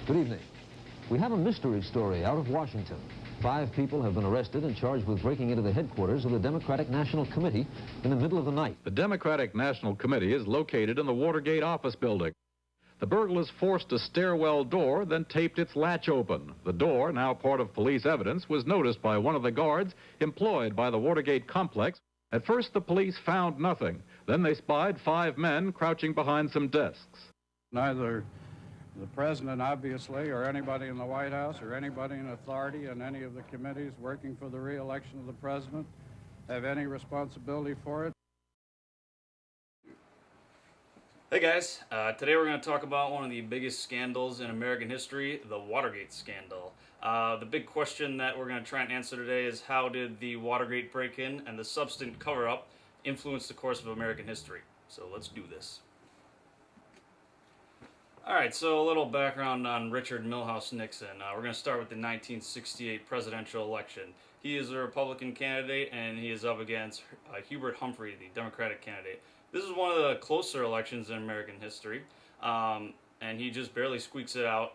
Good evening. We have a mystery story out of Washington. 5 people have been arrested and charged with breaking into the headquarters of the Democratic National Committee in the middle of the night. The Democratic National Committee is located in the Watergate office building. The burglars forced a stairwell door, then taped its latch open. The door, now part of police evidence, was noticed by one of the guards employed by the Watergate complex. At first, the police found nothing. Then they spied 5 men crouching behind some desks. Neither the president, obviously, or anybody in the White House, or anybody in authority in any of the committees working for the re-election of the president have any responsibility for it. Hey guys, today we're going to talk about one of the biggest scandals in American history, the Watergate scandal. The big question that we're going to try and answer today is, how did the Watergate break-in and the subsequent cover-up influence the course of American history? So let's do this. Alright, so a little background on Richard Milhouse Nixon. We're going to start with the 1968 presidential election. He is a Republican candidate, and he is up against Hubert Humphrey, the Democratic candidate. This is one of the closer elections in American history, and he just barely squeaks it out.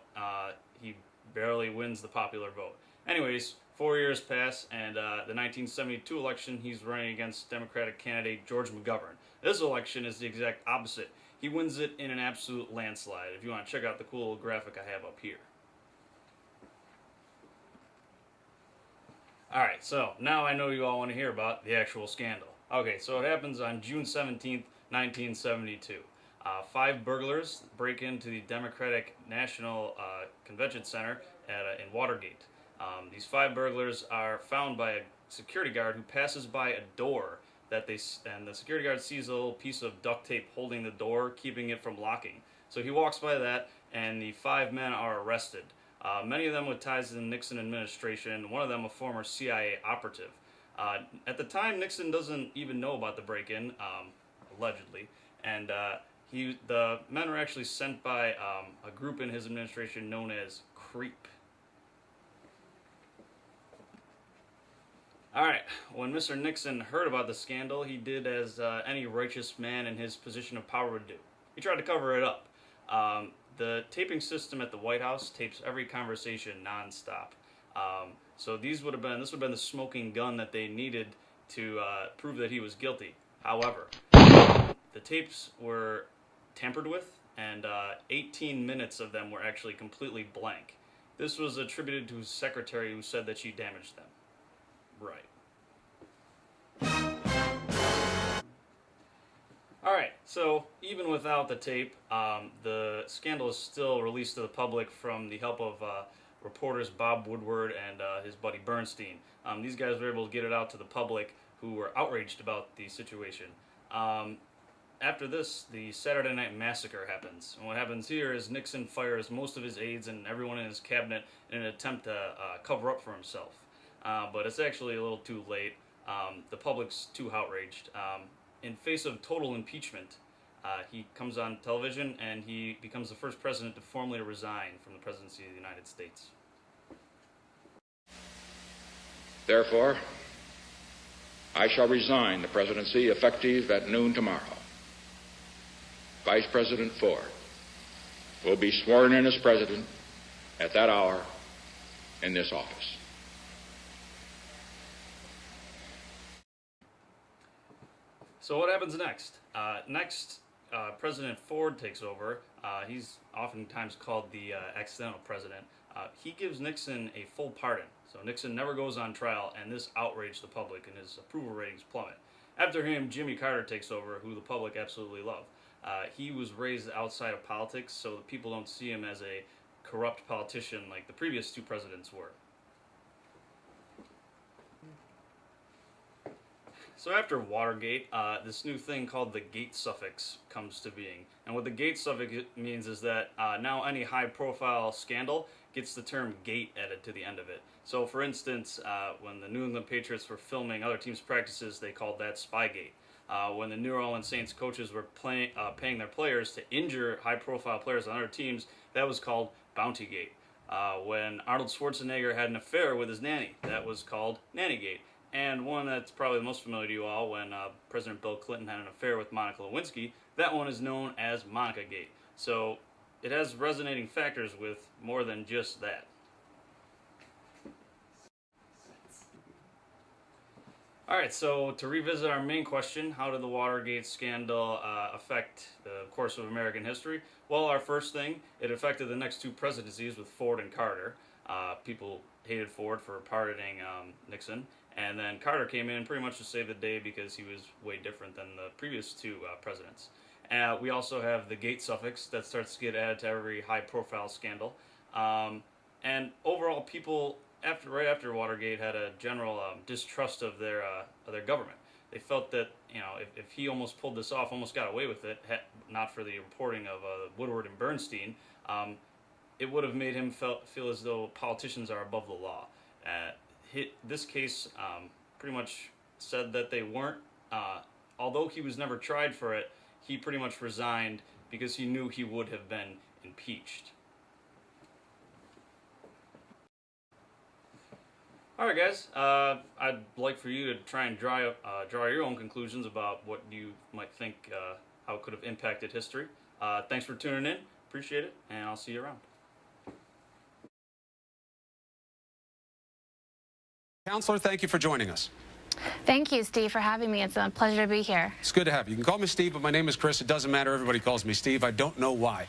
He barely wins the popular vote. Anyways, 4 years pass, and the 1972 election, he's running against Democratic candidate George McGovern. This election is the exact opposite. He wins it in an absolute landslide. If you want to check out the cool graphic I have up here. Alright, so now I know you all want to hear about the actual scandal. Okay, so it happens on June 17th, 1972. 5 burglars break into the Democratic National Convention Center in Watergate. These 5 burglars are found by a security guard who passes by a door and the security guard sees a little piece of duct tape holding the door, keeping it from locking. So he walks by that, and the 5 men are arrested. Many of them with ties to the Nixon administration, one of them a former CIA operative. At the time, Nixon doesn't even know about the break-in, allegedly, and the men were actually sent by a group in his administration known as CREEP. Alright, when Mr. Nixon heard about the scandal, he did as any righteous man in his position of power would do. He tried to cover it up. The taping system at the White House tapes every conversation non-stop. So this would have been the smoking gun that they needed to prove that he was guilty. However, the tapes were tampered with, and 18 minutes of them were actually completely blank. This was attributed to his secretary, who said that she damaged them. Right. Alright, so even without the tape, the scandal is still released to the public from the help of reporters Bob Woodward and his buddy Bernstein. These guys were able to get it out to the public, who were outraged about the situation. After this, the Saturday Night Massacre happens. And what happens here is Nixon fires most of his aides and everyone in his cabinet in an attempt to cover up for himself. But it's actually a little too late. The public's too outraged. In face of total impeachment, he comes on television and he becomes the first president to formally resign from the presidency of the United States. Therefore, I shall resign the presidency effective at noon tomorrow. Vice President Ford will be sworn in as president at that hour in this office. So what happens next? President Ford takes over. He's oftentimes called the accidental president. He gives Nixon a full pardon. So Nixon never goes on trial, and this outraged the public, and his approval ratings plummet. After him, Jimmy Carter takes over, who the public absolutely love. He was raised outside of politics, so the people don't see him as a corrupt politician like the previous 2 presidents were. So after Watergate, this new thing called the Gate suffix comes to being. And what the Gate suffix means is that now any high-profile scandal gets the term Gate added to the end of it. So for instance, when the New England Patriots were filming other teams' practices, they called that Spygate. When the New Orleans Saints coaches were paying their players to injure high-profile players on other teams, that was called Bountygate. When Arnold Schwarzenegger had an affair with his nanny, that was called Nannygate. And one that's probably the most familiar to you all, when President Bill Clinton had an affair with Monica Lewinsky, that one is known as Monica-gate. So it has resonating factors with more than just that. All right, so to revisit our main question, how did the Watergate scandal affect the course of American history? Well, our first thing, it affected the next two presidencies with Ford and Carter. People hated Ford for pardoning Nixon, and then Carter came in pretty much to save the day because he was way different than the previous two presidents. We also have the Gate suffix that starts to get added to every high-profile scandal. And overall, people right after Watergate had a general distrust of their government. They felt that, you know, if he almost pulled this off, almost got away with it, not for the reporting of Woodward and Bernstein, it would have made him feel as though politicians are above the law. This case pretty much said that they weren't. Although he was never tried for it, he pretty much resigned because he knew he would have been impeached. All right, guys. I'd like for you to try and draw your own conclusions about what you might think how it could have impacted history. Thanks for tuning in. Appreciate it, and I'll see you around. Counselor, thank you for joining us. Thank you, Steve, for having me. It's a pleasure to be here. It's good to have you. You can call me Steve, but my name is Chris. It doesn't matter. Everybody calls me Steve. I don't know why.